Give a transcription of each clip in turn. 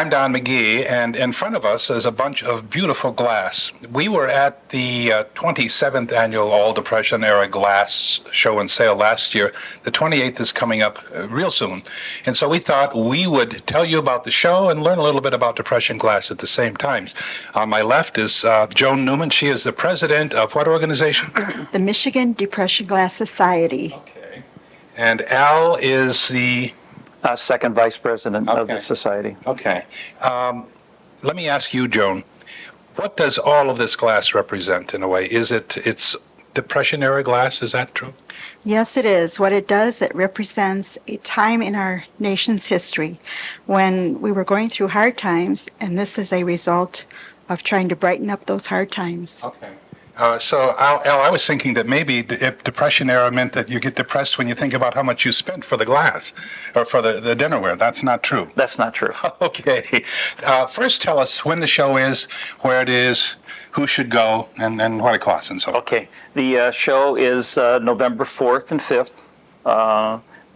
I'm Don McGhee, and in front of us is a bunch of beautiful glass. We were at the 27th annual All Depression Era Glass Show and Sale last year. The 28th is coming up real soon. And so we thought we would tell you about the show and learn a little bit about Depression glass at the same time. On my left is Joan Newman. She is the president of what organization? The Michigan Depression Glass Society. Okay. And Al is the... second vice president of the society. Okay. Let me ask you, Joan, what does all of this glass represent in a way? It's Depression era glass, is that true? Yes, it is. What it does, it represents a time in our nation's history when we were going through hard times, and this is a result of trying to brighten up those hard times. Okay. So, Al, I was thinking that maybe if Depression era meant that you get depressed when you think about how much you spent for the glass or for the dinnerware. That's not true. That's not true. Okay. First, tell us when the show is, where it is, who should go, and what it costs and so forth. Okay. The show is November 4th and 5th.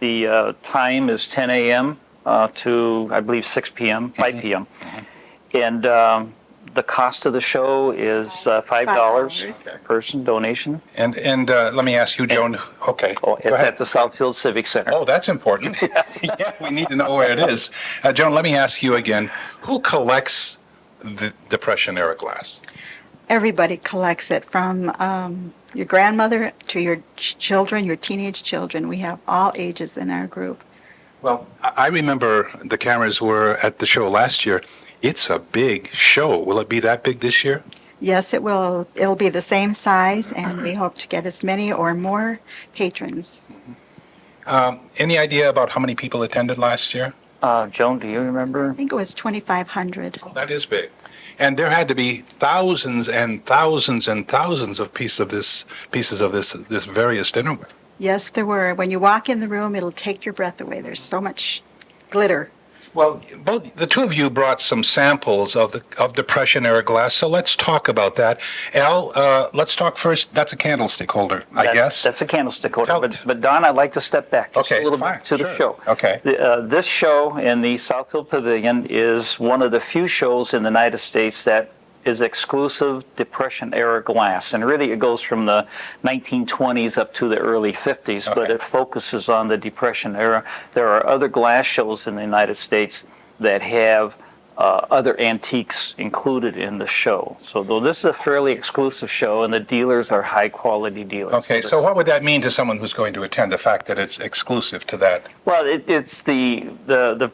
The time is 10 a.m. To, I believe, 6 p.m., 5 p.m. And the cost of the show is $5 per person donation. And let me ask you, Joan. Okay. Oh, it's at the Southfield Civic Center. Oh, that's important. Yeah, we need to know where it is. Joan, let me ask you again. Who collects the Depression era glass? Everybody collects it, from your grandmother to your children, your teenage children. We have all ages in our group. Well, I remember the cameras were at the show last year. It's a big show. Will it be that big this year? Yes, it will. It'll be the same size, and we hope to get as many or more patrons. Any idea about how many people attended last year? Joan, do you remember? I think it was 2,500. Oh, that is big. And there had to be thousands and thousands and thousands of pieces of this various dinnerware. Yes, there were. When you walk in the room, it'll take your breath away. There's so much glitter. Well, both the two of you brought some samples of Depression era glass, so let's talk about that. Al, let's talk first. That's a candlestick holder, I guess. That's a candlestick holder. But Don, I'd like to step back just a little bit to the show. Okay. This show in the Southfield Pavilion is one of the few shows in the United States that is exclusive Depression era glass, and really it goes from the 1920s up to the early 50s, but it focuses on the Depression era. There are other glass shows in the United States that have other antiques included in the show. So though this is a fairly exclusive show, and the dealers are high quality dealers. Okay, so what would that mean to someone who's going to attend, the fact that it's exclusive to that? Well, it's the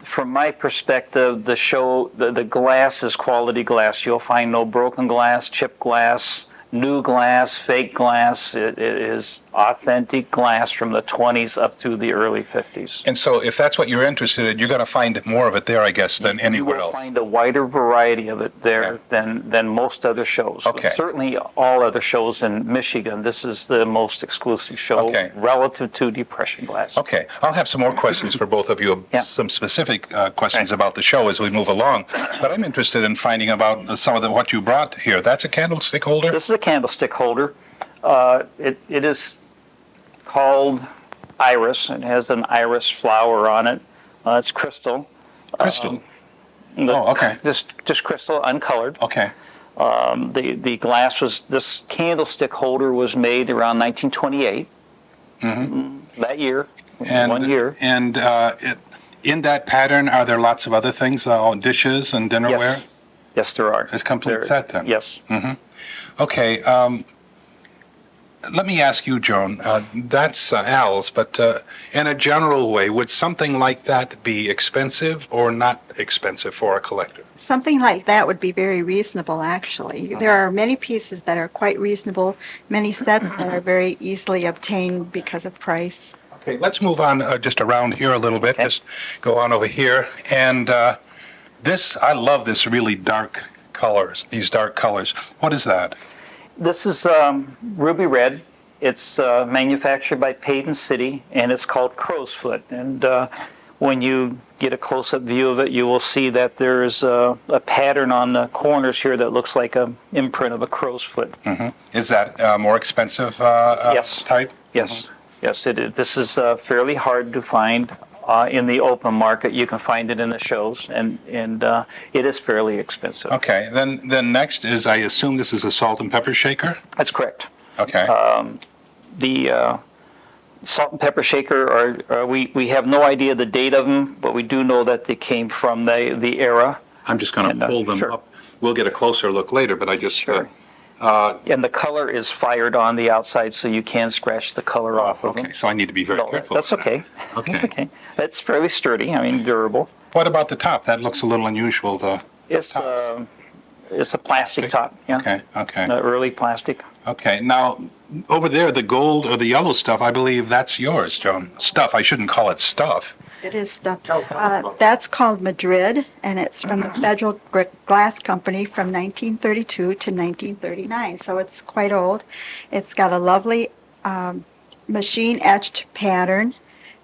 from my perspective, the show, the glass is quality glass. You'll find no broken glass, chipped glass, new glass, fake glass. It is authentic glass from the 20s up to the early 50s. And so if that's what you're interested in, you're going to find more of it there, I guess, than anywhere else. You will find a wider variety of it there than most other shows. Okay. But certainly all other shows in Michigan, this is the most exclusive show relative to Depression glass. Okay. I'll have some more questions for both of you, some specific questions about the show as we move along. But I'm interested in finding about some of what you brought here. That's a candlestick holder? This is a candlestick holder. It is called iris. It has an iris flower on it. It's crystal. Crystal? Okay. Just crystal, uncolored. Okay. The glass this candlestick holder was made around 1928. That year, 1 year. And in that pattern, are there lots of other things, dishes and dinnerware? Yes, there are. It's a complete set then? Yes. Okay. Let me ask you, Joan, that's Al's, but in a general way, would something like that be expensive or not expensive for a collector? Something like that would be very reasonable, actually. There are many pieces that are quite reasonable, many sets that are very easily obtained because of price. Okay, let's move on just around here a little bit. Okay. Just go on over here. And I love this really dark colors, these dark colors. What is that? This is ruby red. It's manufactured by Payton City, and it's called crow's foot. And when you get a close-up view of it, you will see that there's a pattern on the corners here that looks like an imprint of a crow's foot. Is that more expensive type? Yes. Yes, it is. This is fairly hard to find in the open market. You can find it in the shows, and it is fairly expensive. Okay. Then next is, I assume this is a salt and pepper shaker? That's correct. Okay. The salt and pepper shaker we have no idea the date of them, but we do know that they came from the era. I'm just going to pull them sure. up. We'll get a closer look later, but I just... Sure. And the color is fired on the outside, so you can scratch the color off of them. Okay, so I need to be very careful. That's okay. Okay. That's okay. It's fairly sturdy. I mean, durable. What about the top? That looks a little unusual, It's a plastic top. Yeah. Okay. Early plastic. Okay. Now, over there, the gold or the yellow stuff, I believe that's yours, Joan. Stuff. I shouldn't call it stuff. It is stuff. That's called Madrid, and it's from the Federal Glass Company from 1932 to 1939. So it's quite old. It's got a lovely machine-etched pattern,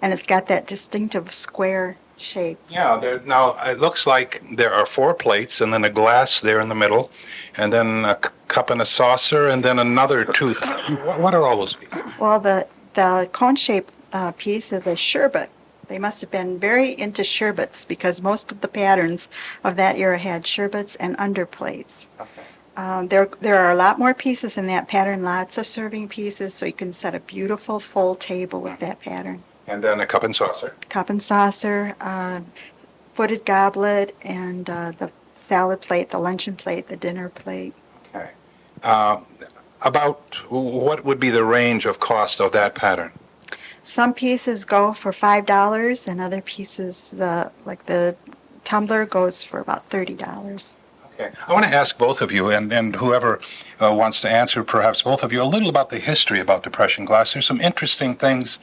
and it's got that distinctive square shape. Yeah. Now, it looks like there are 4 plates, and then a glass there in the middle, and then a cup and a saucer, and then another 2. What are all those pieces? Well, the cone-shaped piece is a sherbet. They must have been very into sherbets because most of the patterns of that era had sherbets and underplates. Okay. There are a lot more pieces in that pattern, lots of serving pieces, so you can set a beautiful full table with that pattern. And then a cup and saucer. Cup and saucer, footed goblet, and the salad plate, the luncheon plate, the dinner plate. Okay. About what would be the range of cost of that pattern? Some pieces go for $5, and other pieces, like the tumbler, goes for about $30. Okay. I want to ask both of you, and whoever wants to answer, perhaps both of you, a little about the history about Depression glass. There's some interesting things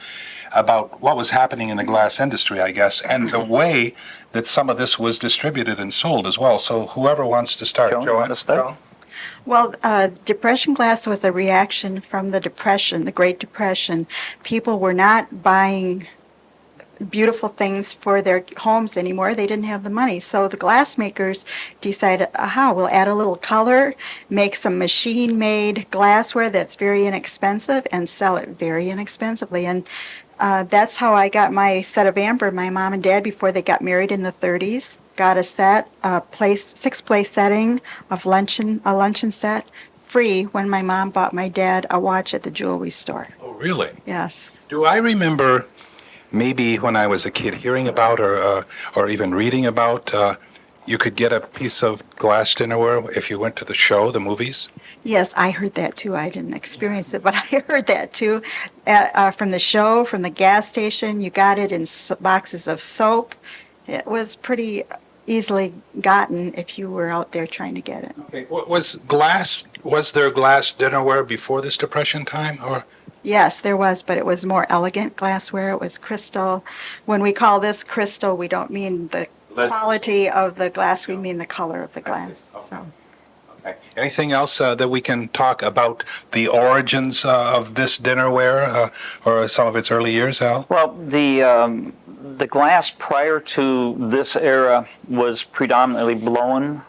about what was happening in the glass industry, I guess, and the way that some of this was distributed and sold as well. So whoever wants to start. Joan, you want to start? Well, Depression glass was a reaction from the Depression, the Great Depression. People were not buying beautiful things for their homes anymore. They didn't have the money. So the glassmakers decided, we'll add a little color, make some machine-made glassware that's very inexpensive, and sell it very inexpensively. And that's how I got my set of amber. My mom and dad, before they got married in the 30s, got a set, a 6-place setting of a luncheon set, free when my mom bought my dad a watch at the jewelry store. Oh, really? Yes. Do I remember maybe when I was a kid hearing about or even reading about you could get a piece of glass dinnerware if you went to the show, the movies? Yes, I heard that too. I didn't experience it, but I heard that too. From the show, from the gas station, you got it in boxes of soap. It was pretty easily gotten if you were out there trying to get it. Okay. Was there glass dinnerware before this Depression time, or? Yes, there was, but it was more elegant glassware. It was crystal. When we call this crystal, we don't mean the quality of the glass, we mean the color of the glass. Okay. So. Okay. Anything else that we can talk about the origins of this dinnerware or some of its early years, Al? Well, the glass prior to this era was predominantly blown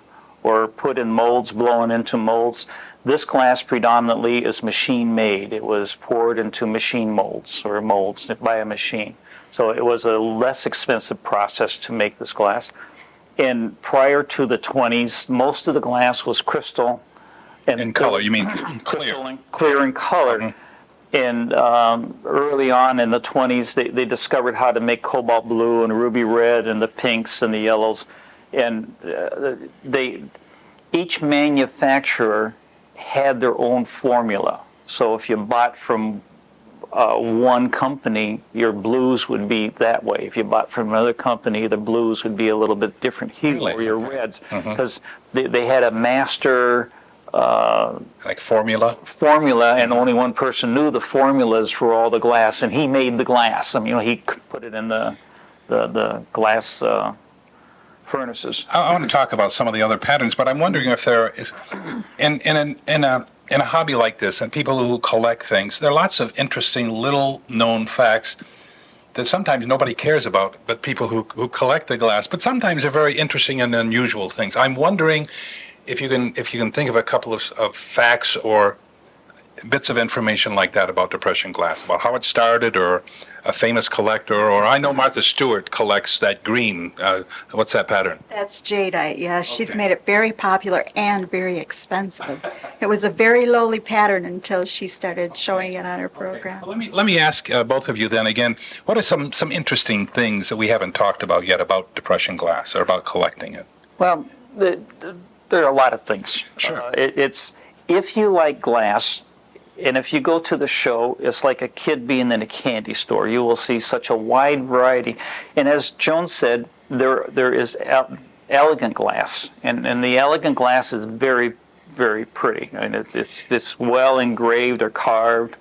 or put in molds, blown into molds. This glass predominantly is machine made. It was poured into machine molds or molds by a machine. So it was a less expensive process to make this glass. And prior to the 20s, most of the glass was crystal. In color, you mean clear? Clear in color. Mm-hmm. And early on in the 20s, they discovered how to make cobalt blue and ruby red and the pinks and the yellows. And each manufacturer had their own formula. So if you bought from one company, your blues would be that way. If you bought from another company, the blues would be a little bit different hue, really? Or your reds, because they had a master like formula, and only one person knew the formulas for all the glass, and he made the glass. I mean, he put it in the glass furnaces. I want to talk about some of the other patterns, but I'm wondering if there is in a hobby like this, and people who collect things, there are lots of interesting little-known facts that sometimes nobody cares about, but people who collect the glass. But sometimes they're very interesting and unusual things. I'm wondering if you can think of a couple of facts or bits of information like that about Depression glass, about how it started, or a famous collector, or I know Martha Stewart collects that green. What's that pattern? That's jadeite, yeah. She's Okay. made it very popular and very expensive. It was a very lowly pattern until she started showing it on her program. Well, let me ask both of you then again. What are some interesting things that we haven't talked about yet about depression glass or about collecting it? Well, there are a lot of things. Sure. It's if you like glass, and if you go to the show, it's like a kid being in a candy store. You will see such a wide variety. And as Joan said, there is elegant glass, and the elegant glass is very, very pretty. I mean, it's well engraved or carved.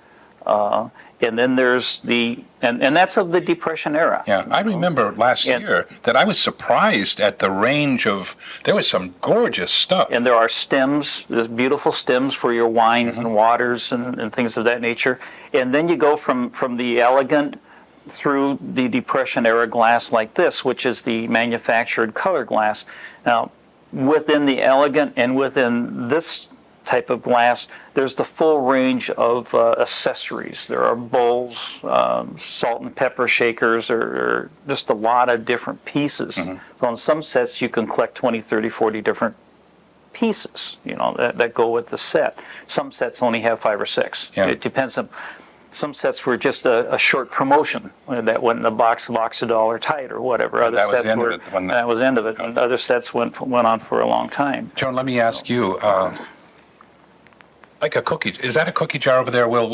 And then there's and that's of the Depression era. Yeah, I remember last year that I was surprised at the range of, there was some gorgeous stuff. And there are stems, there's beautiful stems for your wines and waters and things of that nature. And then you go from the elegant through the Depression era glass like this, which is the manufactured color glass. Now, within the elegant and within this type of glass, there's the full range of accessories. There are bowls, salt and pepper shakers, or just a lot of different pieces. So in some sets, you can collect 20, 30, 40 different pieces, that go with the set. Some sets only have 5 or 6. Yeah. It depends on. Some sets were just a short promotion that went in a box of Oxidol or Tide or whatever. Other that was sets the end were, of it. that was the end of it. And other sets went on for a long time. Joan, let me ask you, like a cookie, is that a cookie jar over there, Will?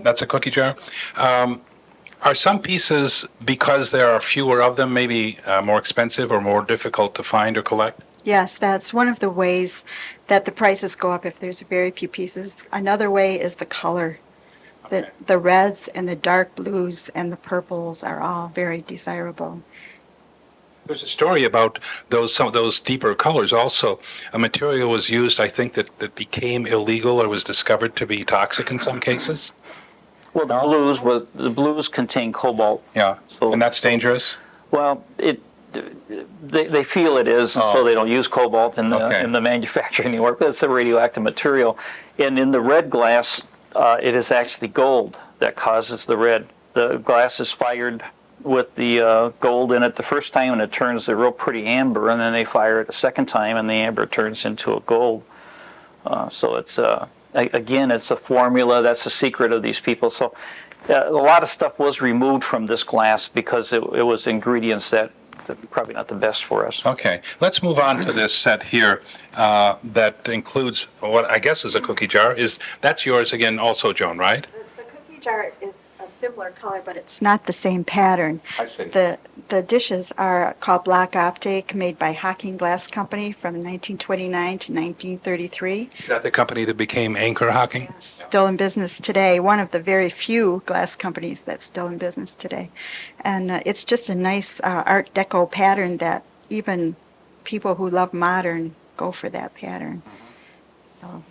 That's a cookie jar? Are some pieces, because there are fewer of them, maybe more expensive or more difficult to find or collect? Yes, that's one of the ways that the prices go up if there's very few pieces. Another way is the color. Okay. The reds and the dark blues and the purples are all very desirable. There's a story about some of those deeper colors also. A material was used, I think, that became illegal or was discovered to be toxic in some cases. Well, the blues contain cobalt. Yeah, So, and that's dangerous? Well, they feel it is, so they don't use cobalt in the manufacturing anymore. But it's a radioactive material, and in the red glass, it is actually gold that causes the red. The glass is fired with the gold in it the first time, and it turns a real pretty amber, and then they fire it a second time, and the amber turns into a gold. So it's again, it's a formula. That's the secret of these people. So a lot of stuff was removed from this glass because it was ingredients that probably not the best for us. Okay, let's move on to this set here that includes what I guess is a cookie jar. That's yours again also, Joan, right? The cookie jar is a similar color, but it's not the same pattern. I see. The dishes are called Black Optic, made by Hocking Glass Company from 1929 to 1933. Is that the company that became Anchor Hocking? Still in business today, one of the very few glass companies that's still in business today. And it's just a nice Art Deco pattern that even people who love modern go for that pattern. So.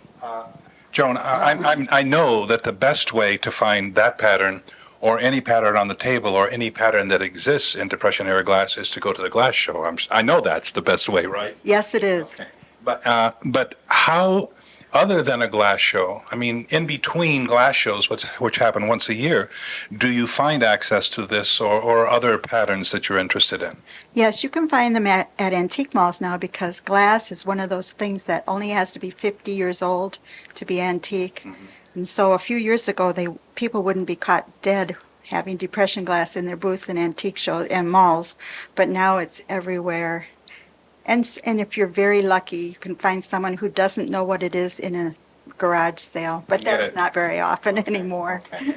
Joan, I know that the best way to find that pattern or any pattern on the table or any pattern that exists in Depression era glass is to go to the glass show. I know that's the best way, right? Yes, it is. Okay. But how, other than a glass show, I mean, in between glass shows, which happen once a year, do you find access to this or other patterns that you're interested in? Yes, you can find them at antique malls now because glass is one of those things that only has to be 50 years old to be antique. Mm-hmm. And so a few years ago, people wouldn't be caught dead having Depression glass in their booths in antique shows and malls, but now it's everywhere. And if you're very lucky, you can find someone who doesn't know what it is in a garage sale, but that's not very often anymore. Okay.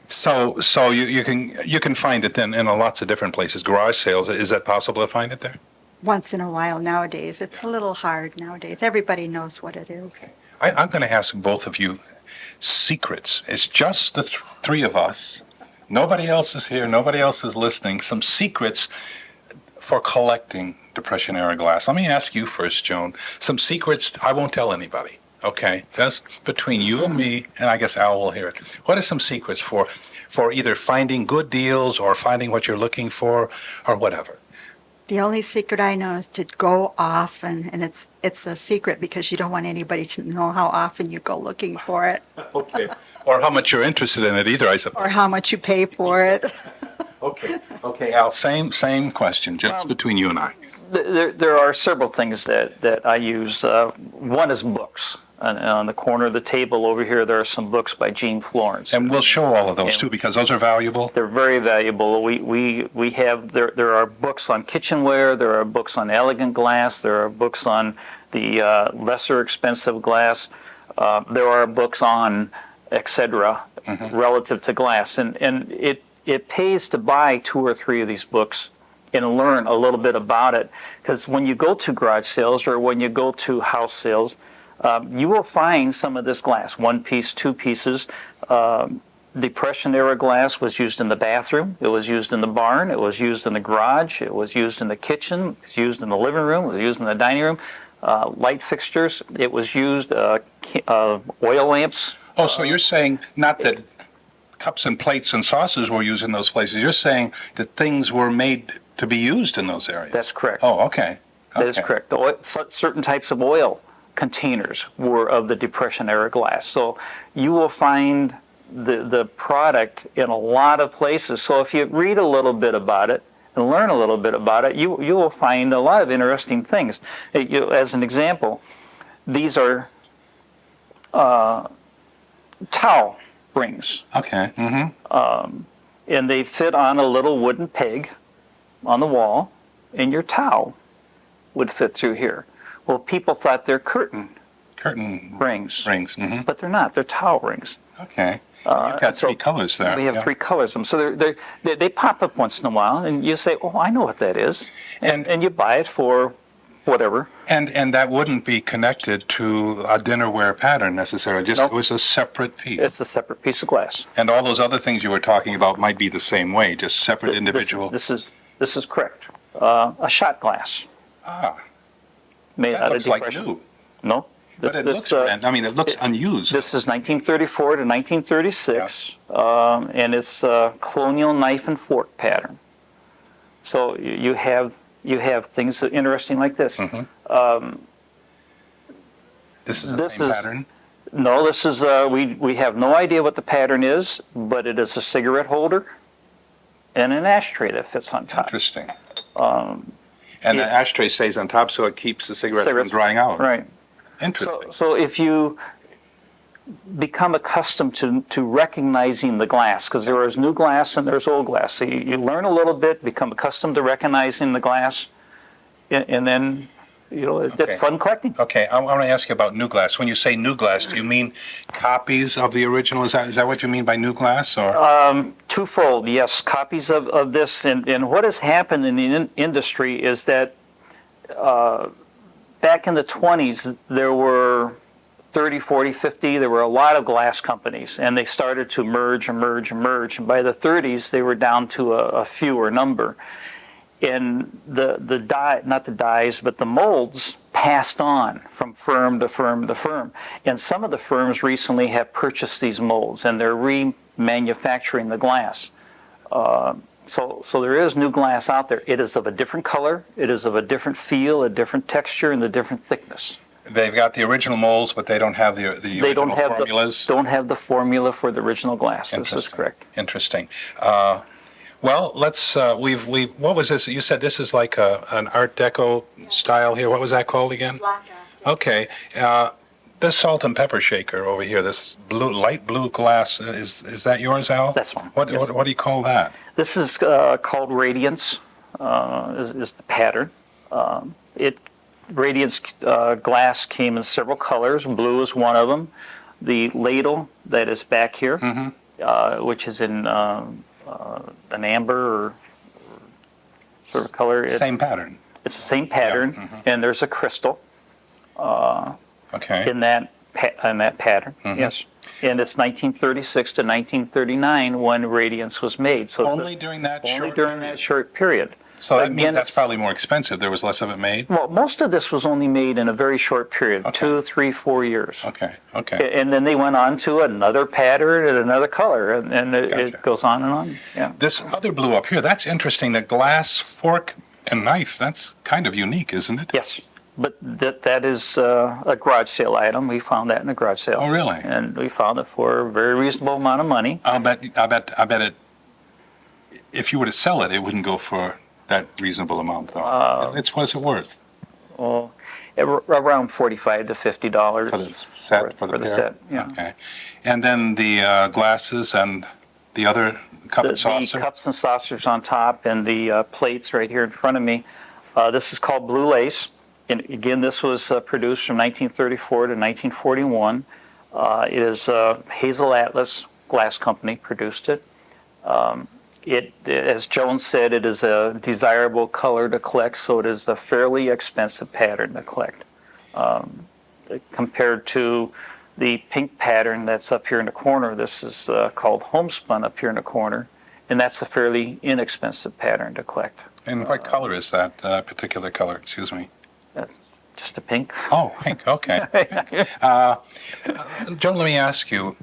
So you can find it then in lots of different places. Garage sales, is that possible to find it there? Once in a while nowadays. It's a little hard nowadays. Everybody knows what it is. Okay. I'm going to ask both of you secrets. It's just the three of us. Nobody else is here. Nobody else is listening. Some secrets for collecting Depression era glass. Let me ask you first, Joan. Some secrets I won't tell anybody. Okay, that's between you and me, and I guess Al will hear it. What are some secrets for either finding good deals or finding what you're looking for or whatever? The only secret I know is to go often, and it's a secret because you don't want anybody to know how often you go looking for it. Okay. Or how much you're interested in it either, I suppose. or how much you pay for it. Okay, Al, same question, just between you and I. There are several things that I use. One is books. And on the corner of the table over here, there are some books by Gene Florence. And we'll show all of those too, because those are valuable. They're very valuable. We have, there are books on kitchenware, there are books on elegant glass, there are books on the lesser expensive glass, there are books on etc. Relative to glass. And it pays to buy 2 or 3 of these books and learn a little bit about it. Because when you go to garage sales or when you go to house sales, you will find some of this glass, 1 piece, 2 pieces. Depression era glass was used in the bathroom, it was used in the barn, it was used in the garage, it was used in the kitchen, it was used in the living room, it was used in the dining room, light fixtures, it was used, oil lamps. Oh, so you're saying not that cups and plates and saucers were used in those places, you're saying that things were made to be used in those areas. That's correct. Oh, okay. That is correct. The oil, certain types of oil containers were of the Depression era glass. So you will find the product in a lot of places. So if you read a little bit about it and learn a little bit about it, you will find a lot of interesting things. As an example, these are towel rings. Okay. And they fit on a little wooden peg on the wall, and your towel would fit through here. Well, people thought they're curtain rings, but they're not. They're towel rings. Okay. You've got 3 colors there. We have 3 colors. So they pop up once in a while, and you say, "Oh, I know what that is," and you buy it for whatever. And that wouldn't be connected to a dinnerware pattern necessarily. Just Nope. It was a separate piece. It's a separate piece of glass. And all those other things you were talking about might be the same way, just separate individual. This is correct. A shot glass made That out looks of like depression. new. No. But it looks, it looks unused. This is 1934 to 1936, and it's a colonial knife and fork pattern. So you have things that interesting like this. This is the same pattern? No, this is, we have no idea what the pattern is, but it is a cigarette holder and an ashtray that fits on top. Interesting. And the ashtray stays on top so it keeps the cigarette from drying out. Right. Interesting. So if you become accustomed to recognizing the glass, because there is new glass and there's old glass. So you learn a little bit, become accustomed to recognizing the glass, and then, it's fun collecting. Okay, I want to ask you about new glass. When you say new glass, do you mean copies of the original? Is that what you mean by new glass? Or Twofold, yes. Copies of this. And what has happened in the industry is that back in the 20s, there were 30, 40, 50, there were a lot of glass companies, and they started to merge. And by the 30s, they were down to a fewer number. And the die, not the dies, but the molds passed on from firm to firm to firm. And some of the firms recently have purchased these molds, and they're remanufacturing the glass. So there is new glass out there. It is of a different color, it is of a different feel, a different texture, and a different thickness. They've got the original molds, but they don't have the original formulas? Don't have the formula for the original glass. This is correct. Interesting. Well, let's, what was this? You said this is like an Art Deco style here. What was that called again? Okay. This salt and pepper shaker over here, this light blue glass, is that yours, Al? That's one. What do you call that? This is called Radiance, is the pattern. Radiance glass came in several colors. Blue is one of them. The ladle that is back here, which is in an amber or sort of color. Same pattern. It's the same pattern, and there's a crystal in that pattern. Yes, and it's 1936 to 1939 when Radiance was made. So only during that short period. So that means that's probably more expensive. There was less of it made? Well, most of this was only made in a very short period, 2, 3, 4 years. Okay. And then they went on to another pattern and another color, and it goes on and on. Yeah. This other blue up here, that's interesting. The glass fork and knife, that's kind of unique, isn't it? Yes. But that is a garage sale item. We found that in a garage sale. Oh, really? And we found it for a very reasonable amount of money. I bet it. If you were to sell it, it wouldn't go for that reasonable amount, though. It's what's it worth Well, around $45 to $50 for the set for the pair? set. Yeah. Okay, and then the glasses and the other cup and saucer. The cups and saucers on top and the plates right here in front of me. This is called Blue Lace. And again, this was produced from 1934 to 1941. It is Hazel Atlas Glass Company produced it. As Joan said, it is a desirable color to collect, so it is a fairly expensive pattern to collect. Compared to the pink pattern that's up here in the corner, this is called Homespun up here in the corner, and that's a fairly inexpensive pattern to collect. And what color is that particular color? Excuse me. Just a pink. Oh, pink. Okay. Joan, let me ask you,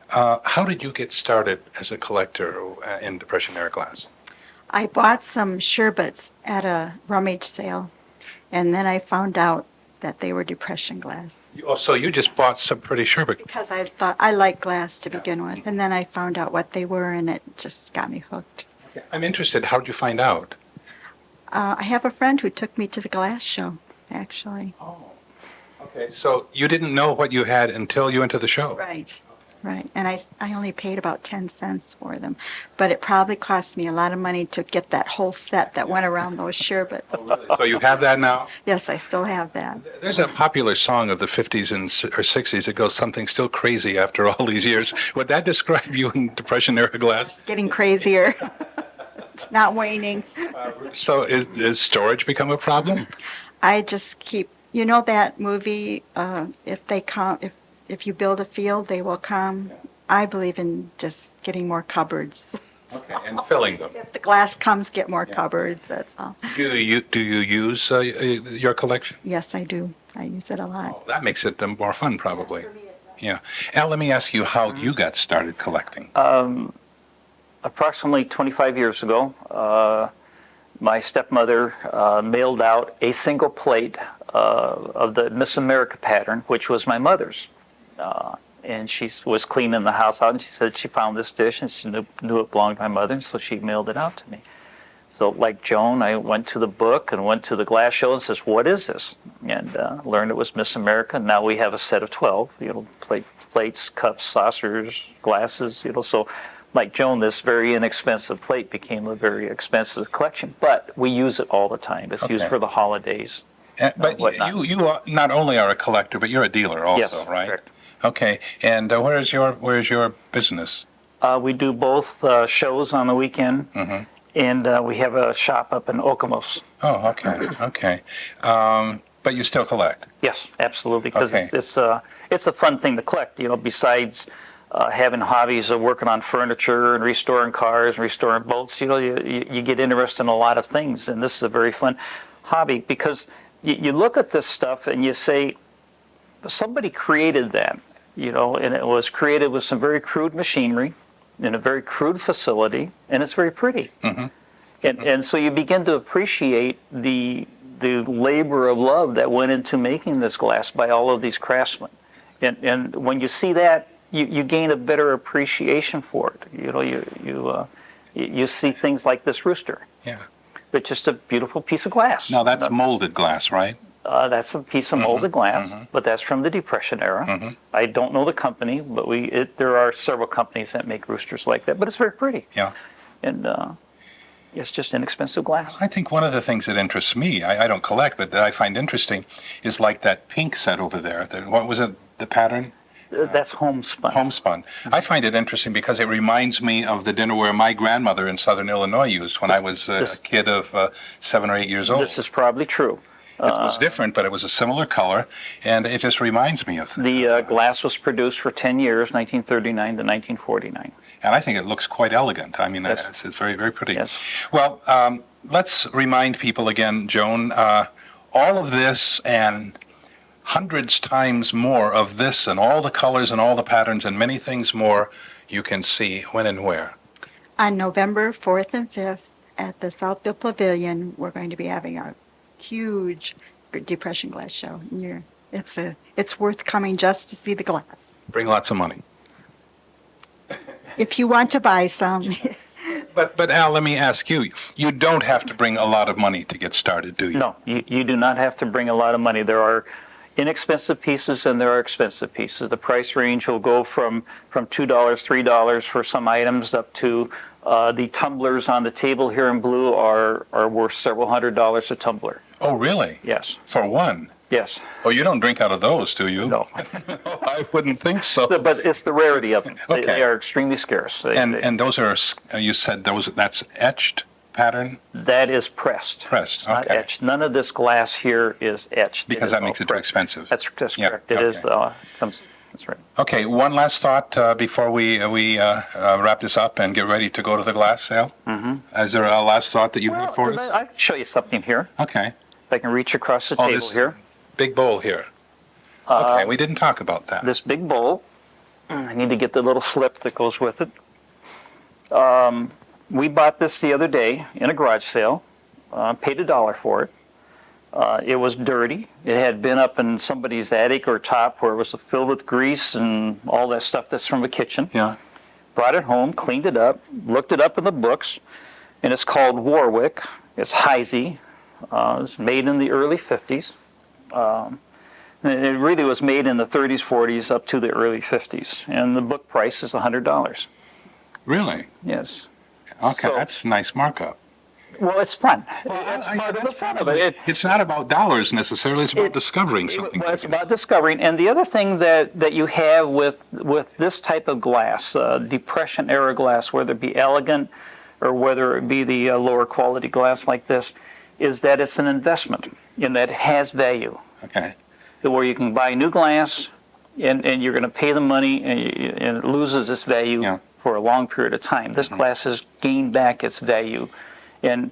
how did you get started as a collector in Depression era glass? I bought some sherbets at a rummage sale, and then I found out that they were Depression glass. Oh, so you just bought some pretty sherbet. Because I thought I liked glass to begin with, and then I found out what they were, and it just got me hooked. I'm interested. How did you find out? I have a friend who took me to the glass show, actually. Oh, okay. So you didn't know what you had until you went to the show? Right. Right. And I only paid about 10 cents for them. But it probably cost me a lot of money to get that whole set that went around those sherbets. Oh, really? So you have that now? Yes, I still have that. There's a popular song of the 50s or 60s that goes, "Something still crazy after all these years." Would that describe you in Depression era glass? It's getting crazier. It's not waning. So is storage become a problem? I just keep, you know that movie, if they come, if you build a field, they will come. Yeah. I believe in just getting more cupboards. Okay, and filling them. If the glass comes, get more cupboards, that's all. Do you use your collection? Yes, I do. I use it a lot. Oh, that makes it more fun, probably. Yeah. Al, let me ask you how you got started collecting. Approximately 25 years ago, my stepmother mailed out a single plate of the Miss America pattern, which was my mother's. And she was cleaning the house out, and she said she found this dish, and she knew it belonged to my mother, and so she mailed it out to me. So like Joan, I went to the book and went to the glass show and says, "What is this?" And learned it was Miss America. Now we have a set of 12, plates, cups, saucers, glasses, So like Joan, this very inexpensive plate became a very expensive collection, but we use it all the time. It's used for the holidays. But you are, not only are a collector, but you're a dealer also, yes, right? Correct. Okay. And where's your business? We do both shows on the weekend, and we have a shop up in Okemos. Oh, okay, okay. But you still collect? Yes, absolutely, because it's a fun thing to collect. Besides having hobbies of working on furniture and restoring cars and restoring boats, you get interested in a lot of things, and this is a very fun hobby because you look at this stuff and you say, somebody created that, and it was created with some very crude machinery in a very crude facility, and it's very pretty. And so you begin to appreciate the labor of love that went into making this glass by all of these craftsmen. And when you see that, you gain a better appreciation for it. You see things like this rooster. Yeah. But just a beautiful piece of glass. Now that's molded glass, right? That's a piece of molded glass, but that's from the Depression era. I don't know the company, but there are several companies that make roosters like that. But it's very pretty. Yeah. And it's just inexpensive glass. I think one of the things that interests me, I don't collect, but that I find interesting, is like that pink set over there. What was it? The pattern? That's homespun. Homespun. I find it interesting because it reminds me of the dinnerware my grandmother in Southern Illinois used when I was a kid of 7 or 8 years old. This is probably true. It was different, but it was a similar color, and it just reminds me of the glass was produced for 10 years, 1939 to 1949. And I think it looks quite elegant. I mean, it's very, very pretty. Yes. Well, let's remind people again, Joan, all of this and hundreds times more of this and all the colors and all the patterns and many things more you can see when and where. On November 4th and 5th at the Southfield Pavilion, we're going to be having a huge Depression Glass Show. It's worth coming just to see the glass. Bring lots of money. If you want to buy some. But Al, let me ask you. You don't have to bring a lot of money to get started, do you? No, you do not have to bring a lot of money. There are inexpensive pieces and there are expensive pieces. The price range will go from $2, $3 for some items up to the tumblers on the table here in blue are worth several $100s a tumbler. Oh, really? Yes. For one? Yes. Oh, you don't drink out of those, do you? No. I wouldn't think so. But it's the rarity of them. Okay. They are extremely scarce. And those are, you said that's etched pattern? That is pressed. Pressed, Not okay. etched. None of this glass here is etched. Because that makes it too expensive. That's Yeah, correct. It okay. is. That's right. Okay, one last thought before we wrap this up and get ready to go to the glass sale. Mm-hmm. Is there a last thought that you have for us? I can show you something here. Okay. If I can reach across the table this here. big bowl here. Okay, we didn't talk about that. This big bowl. I need to get the little slip that goes with it. We bought this the other day in a garage sale. Paid $1 for it. It was dirty. It had been up in somebody's attic or top where it was filled with grease and all that stuff that's from the kitchen. Yeah. Brought it home, cleaned it up, looked it up in the books, and it's called Warwick. It's Heisey. It's made in the early 50s. And it really was made in the 30s, 40s, up to the early 50s. And the book price is $100. Really? Yes. Okay, So- that's a nice markup. Well, it's fun. That's part of the fun of probably- it. It's not about dollars necessarily. It's about It- discovering something. Well, it's about discovering. And the other thing that you have with this type of glass, Depression era glass, whether it be elegant or whether it be the lower quality glass like this, is that it's an investment in that it has value. Okay. Where you can buy new glass and you're going to pay the money and it loses its value Yeah. for a long period of time. This glass has gained back its value. And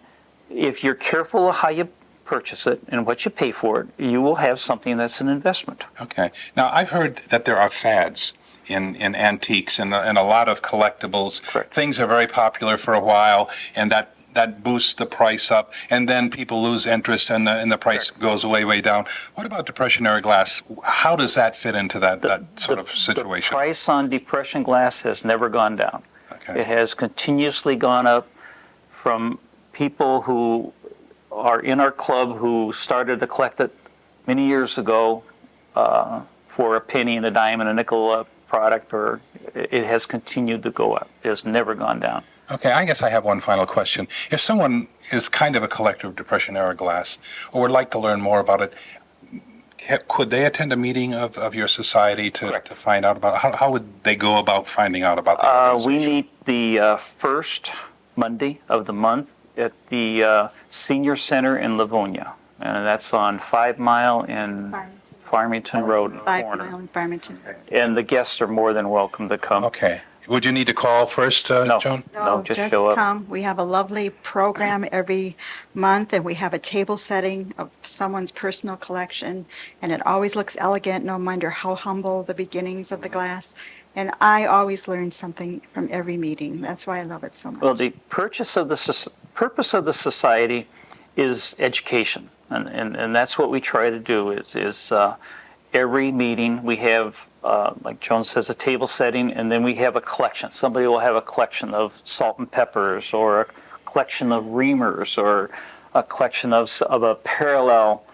if you're careful of how you purchase it and what you pay for it, you will have something that's an investment. Okay. Now, I've heard that there are fads in antiques and a lot of collectibles. Correct. Things are very popular for a while, and that boosts the price up, and then people lose interest and the price goes way down. What about Depression era glass? How does that fit into that sort of situation? The price on Depression glass has never gone down. Okay. It has continuously gone up from people who are in our club who started to collect it many years ago for a penny and a dime and a nickel product, or it has continued to go up. It has never gone down. Okay, I guess I have one final question. If someone is kind of a collector of Depression era glass or would like to learn more about it, could they attend a meeting of your society to find out about it? How would they go about finding out about the We organization? meet the first Monday of the month at the Senior Center in Livonia, and that's on 5 Mile and Farmington Road 5 corner. Mile in Farmington. And the guests are more than welcome to come. Okay. Would you need to call first, No. Joan? No, just show up. Come. We have a lovely program every month, and we have a table setting of someone's personal collection, and it always looks elegant, no matter how humble the beginnings of the glass. And I always learn something from every meeting. That's why I love it so much. Well, the purpose of the society is education, and that's what we try to do. Is every meeting we have, like Joan says, a table setting, and then we have a collection. Somebody will have a collection of salt and peppers, or a collection of reamers, or a collection of a parallel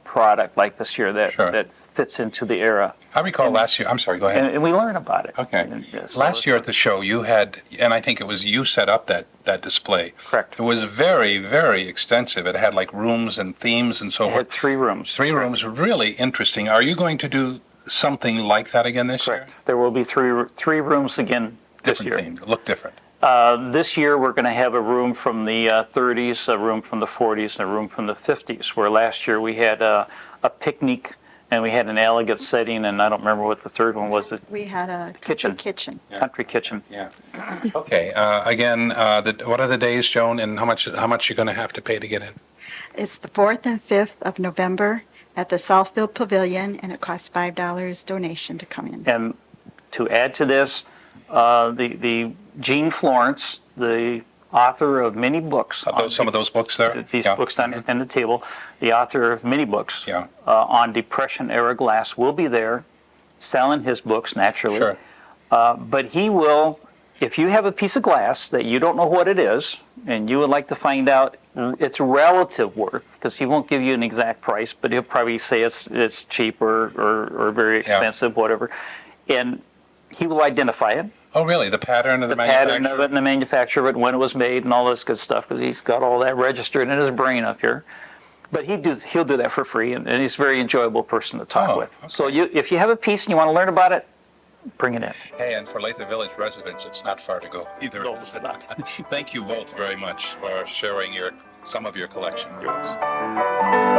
product like this year that fits into the era. I recall last year. I'm sorry, go ahead. And we learn about it. Okay. And, so Last year at the show, you had, and I think it was you set up that display. Correct. It was very, very extensive. It had like rooms and themes and so it had forth. 3 rooms. 3 rooms, really interesting. Are you going to do something like that again this Correct. year? There will be three rooms again this Different year. themed, look different. This year we're going to have a room from the 30s, a room from the 40s, and a room from the 50s, where last year we had a picnic and we had an elegant setting, and I don't remember what the third one was. We had a Kitchen. kitchen. Country kitchen. Yeah. Okay. Again, what are the days, Joan, and how much you're going to have to pay to get in? It's the 4th and 5th of November at the Southfield Pavilion, and it costs $5 donation to come in. And to add to this, the Jean Florence, the author of many books. Are those some of those books there? These Yeah. books on the table. The author of many books Yeah. on Depression-era glass will be there selling his books, naturally. Sure. But he will, if you have a piece of glass that you don't know what it is, and you would like to find out its relative worth, because he won't give you an exact price, but he'll probably say it's cheap or very expensive, whatever. And he will identify it. Oh, really? The pattern of the Pattern manufacturer? of it and the manufacturer of it, when it was made, and all this good stuff, because he's got all that registered in his brain up here. But he'll do that for free, and he's a very enjoyable person to talk with. Okay. So if you have a piece and you want to learn about it, bring it in. Hey, and for Lathrup Village residents, it's not far to go either. No, it's not. Thank you both very much for sharing some of your collection with us.